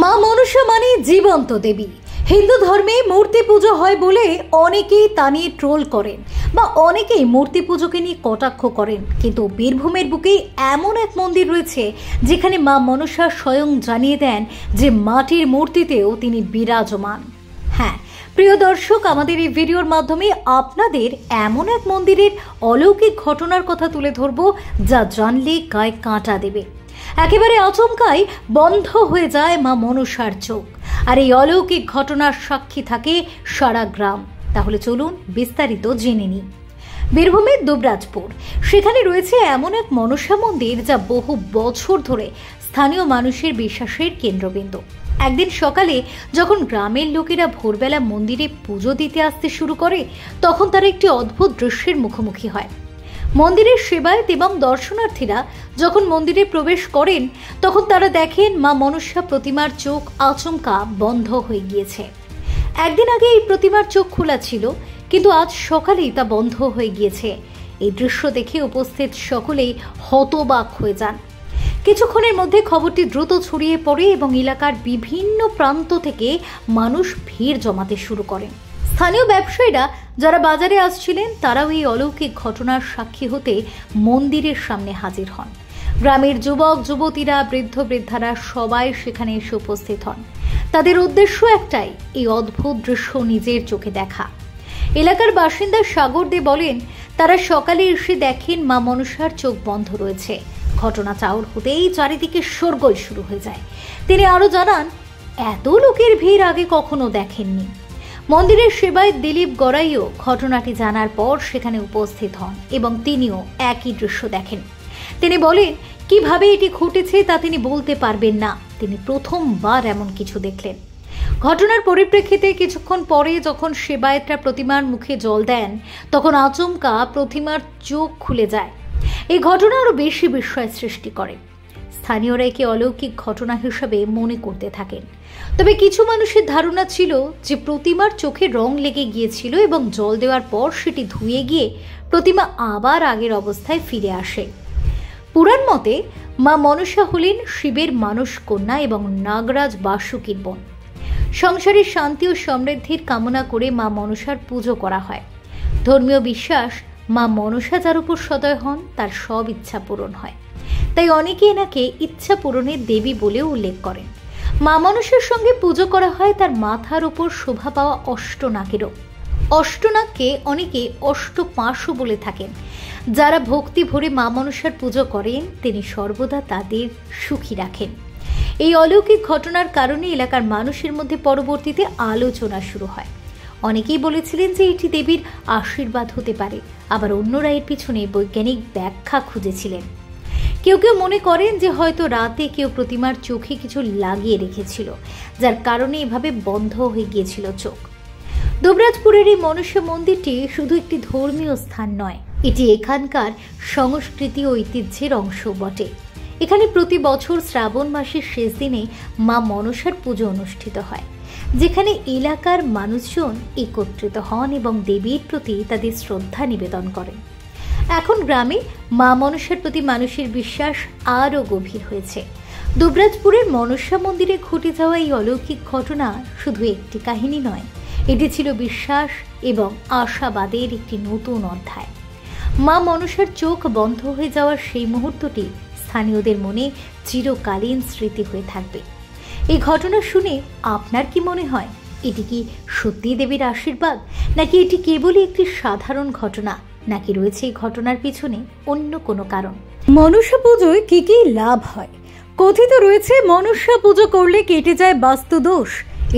মা মনসা মানে জীবন্ত দেবী। হিন্দু ধর্মে মূর্তি পুজো হয় বলে অনেকেই তা নিয়ে ট্রোল করেন বা অনেকেই মূর্তি পুজোকে নিয়ে কটাক্ষ করেন, কিন্তু বীরভূমের বুকেই এমন এক মন্দির রয়েছে যেখানে মা মনসা স্বয়ং জানিয়ে দেন যে মাটির মূর্তিতেও তিনি বিরাজমান। হ্যাঁ প্রিয় দর্শক, আমাদের এই ভিডিওর মাধ্যমে আপনাদের এমন এক মন্দিরের অলৌকিক ঘটনার কথা তুলে ধরব যা জানলে গায়ে কাঁটা দেবে। একেবারে আচমকাই বন্ধ হয়ে যায় মা মনসার চোখ, আর এই অলৌকিক ঘটনার সাক্ষী থাকে সারা গ্রাম। তাহলে চলুন বিস্তারিত জেনে নিই। বীরভূমের দুবরাজপুর, সেখানে রয়েছে এমন এক মনসা মন্দির যা বহু বছর ধরে স্থানীয় মানুষের বিশ্বাসের কেন্দ্রবিন্দু। একদিন সকালে যখন গ্রামের লোকেরা ভোরবেলা মন্দিরে পুজো দিতে আসতে শুরু করে, তখন তারা একটি অদ্ভুত দৃশ্যের মুখোমুখি হয়। মন্দিরের সেবায়েত এবং দর্শনার্থীরা যখন মন্দিরে প্রবেশ করেন, তখন তারা দেখেন মা মনসা প্রতিমার চোখ আচমকা বন্ধ হয়ে গিয়েছে। একদিন আগে এই প্রতিমার চোখ খোলা ছিল, কিন্তু আজ সকালেই তা বন্ধ হয়ে গিয়েছে। এই দৃশ্য দেখে উপস্থিত সকলেই হতবাক হয়ে যান। কিছুক্ষণের মধ্যে খবরটি দ্রুত ছড়িয়ে পড়ে এবং এলাকার বিভিন্ন প্রান্ত থেকে মানুষ ভিড় জমাতে শুরু করেন। স্থানীয় ব্যবসায়ীরা যারা বাজারে আসছিলেন, তারাও এই অলৌকিক ঘটনার সাক্ষী হতে মন্দিরের সামনে হাজির হন। গ্রামের যুবক যুবতীরা, বৃদ্ধ বৃদ্ধারা সবাই সেখানে এসে উপস্থিত হন। তাদের উদ্দেশ্য একটাই, এই অদ্ভুত দৃশ্য নিজের চোখে দেখা। এলাকার বাসিন্দা সাগর দে বলেন, তারা সকালে এসে দেখেন মা মনসার চোখ বন্ধ রয়েছে। ঘটনা চাউর হতেই চারিদিকে শোরগোল শুরু হয়ে যায়। তিনি আরো জানান, এত লোকের ভিড় আগে কখনো দেখেননি। মন্দিরের সেবায় দিলীপ গড়াইও ঘটনাটি জানার পর সেখানে উপস্থিত হন এবং তিনিও একই দৃশ্য দেখেন। তিনি বলেন, কিভাবে এটি ঘটেছে তা তিনি বলতে পারবেন না। তিনি প্রথমবার এমন কিছু দেখলেন। ঘটনার পরিপ্রেক্ষিতে কিছুক্ষণ পরে যখন সেবায়েতরা প্রতিমার মুখে জল দেন, তখন আচমকা প্রতিমার চোখ খুলে যায়। এই ঘটনা আরো বেশি বিস্ময় সৃষ্টি করে। স্থানীয়রা একে অলৌকিক ঘটনা হিসেবে মনে করতে থাকেন। তবে কিছু মানুষের ধারণা ছিল যে প্রতিমার চোখে রং লেগে গিয়েছিল এবং জল দেওয়ার পর সেটি ধুয়ে গিয়ে প্রতিমা আবার আগের অবস্থায় ফিরে আসে। পুরাণ মতে মা মনসা হলেন শিবের মানস কন্যা এবং নাগরাজ বাসুকীর বোন। সংসারের শান্তি ও সমৃদ্ধির কামনা করে মা মনসার পুজো করা হয়। ধর্মীয় বিশ্বাস, মা মনসা যার উপর সদয় হন তার সব ইচ্ছা পূরণ হয়। তাই অনেকে এনাকে ইচ্ছা পূরণের দেবী বলেও উল্লেখ করেন। মা মনসার সঙ্গে পুজো করা হয় তার মাথার উপর শোভা পাওয়া অষ্টনাগেরও। অষ্টনাগকে অনেকে অষ্টপাশও বলে থাকেন। যারা ভক্তি ভরে মা মনসার পুজো করেন, তিনি সর্বদা তাদের সুখী রাখেন। এই অলৌকিক ঘটনার কারণে এলাকার মানুষের মধ্যে পরবর্তীতে আলোচনা শুরু হয়। অনেকেই বলেছিলেন যে এটি দেবীর আশীর্বাদ হতে পারে, আবার অন্যরা এর পিছনে বৈজ্ঞানিক ব্যাখ্যা খুঁজেছিলেন। কেউ কেউ মনে করেন যে হয়তো রাতে কেউ প্রতিমার চোখে কিছু লাগিয়ে রেখেছিল, যার কারণে এভাবে বন্ধ হয়ে গিয়েছিল চোখ। দুবরাজপুরের এই মনসা মন্দিরটি শুধু একটি ধর্মীয় স্থান নয়, এটি এখানকার সংস্কৃতি ও ঐতিহ্যের অংশ বটে। এখানে প্রতি বছর শ্রাবণ মাসের শেষ দিনে মা মনসার পুজো অনুষ্ঠিত হয়, যেখানে এলাকার মানুষজন একত্রিত হন এবং দেবীর প্রতি তাদের শ্রদ্ধা নিবেদন করেন। এখন গ্রামে মা মনসার প্রতি মানুষের বিশ্বাস আরও গভীর হয়েছে। দুবরাজপুরের মনসা মন্দিরে ঘটে যাওয়া এই অলৌকিক ঘটনা শুধু একটি কাহিনী নয়, এটি ছিল বিশ্বাস এবং আশাবাদের একটি নতুন অধ্যায়। মা মনসার চোখ বন্ধ হয়ে যাওয়ার সেই মুহূর্তটি স্থানীয়দের মনে চিরকালীন স্মৃতি হয়ে থাকবে। এই ঘটনা শুনে আপনার কি মনে হয়? এটি কি সত্যি দেবীর আশীর্বাদ, নাকি এটি কেবলই একটি সাধারণ ঘটনা, নাকি রয়েছে এই ঘটনার পিছনে অন্য কোনো কারণ? মনসা পুজোয় কি কি লাভ হয়? কথিত রয়েছে মনসা পুজো করলে কেটে যায় বাস্তু দোষ।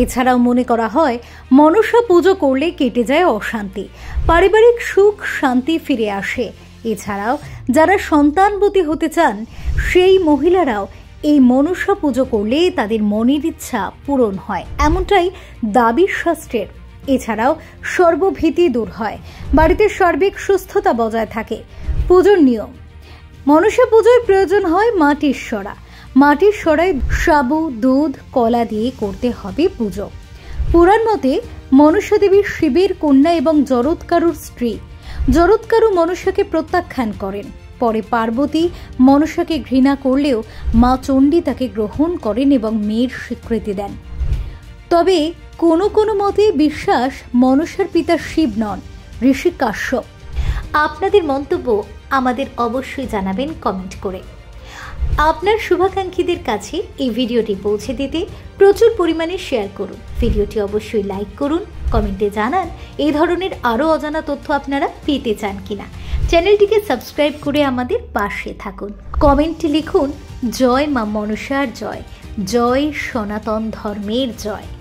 এছাড়াও মনে করা হয় মনসা পুজো করলে কেটে যায় অশান্তি, পারিবারিক সুখ শান্তি ফিরে আসে। এছাড়াও যারা সন্তানবতী হতে চান, সেই মহিলারাও এই মনসা পুজো করলে তাদের মনের ইচ্ছা পূরণ হয়, এমনটাই দাবি শাস্ত্রের। এছাড়াও সর্বভীতি দূর হয়, বাড়িতে সার্বিক সুস্থতা বজায় থাকে। পুজোর নিয়ম: মনসা পুজোর প্রয়োজন হয় মাটির সরা। মাটির সরায় সাবু, দুধ, কলা দিয়ে করতে হবে পুজো। পুরাণ মতে মনসা দেবী শিবের কন্যা এবং জরৎকারুর স্ত্রী। জরৎকারু মনসাকে প্রত্যাখ্যান করেন। পরে পার্বতী মনসাকে ঘৃণা করলেও মা চণ্ডী তাকে গ্রহণ করেন এবং মেয়ের স্বীকৃতি দেন। তবে কোনো কোনো মতে বিশ্বাস মনসার পিতা শিব নন, ঋষি কাশ্যপ। আপনাদের মন্তব্য আমাদের অবশ্যই জানাবেন কমেন্ট করে। আপনার শুভাকাঙ্ক্ষীদের কাছে এই ভিডিওটি পৌঁছে দিতে প্রচুর পরিমাণে শেয়ার করুন। ভিডিওটি অবশ্যই লাইক করুন, কমেন্টে জানান এই ধরনের আরও অজানা তথ্য আপনারা পেতে চান কিনা। চ্যানেলটিকে সাবস্ক্রাইব করে আমাদের পাশে থাকুন। কমেন্টে লিখুন জয় মা মনসার জয়, জয় সনাতন ধর্মের জয়।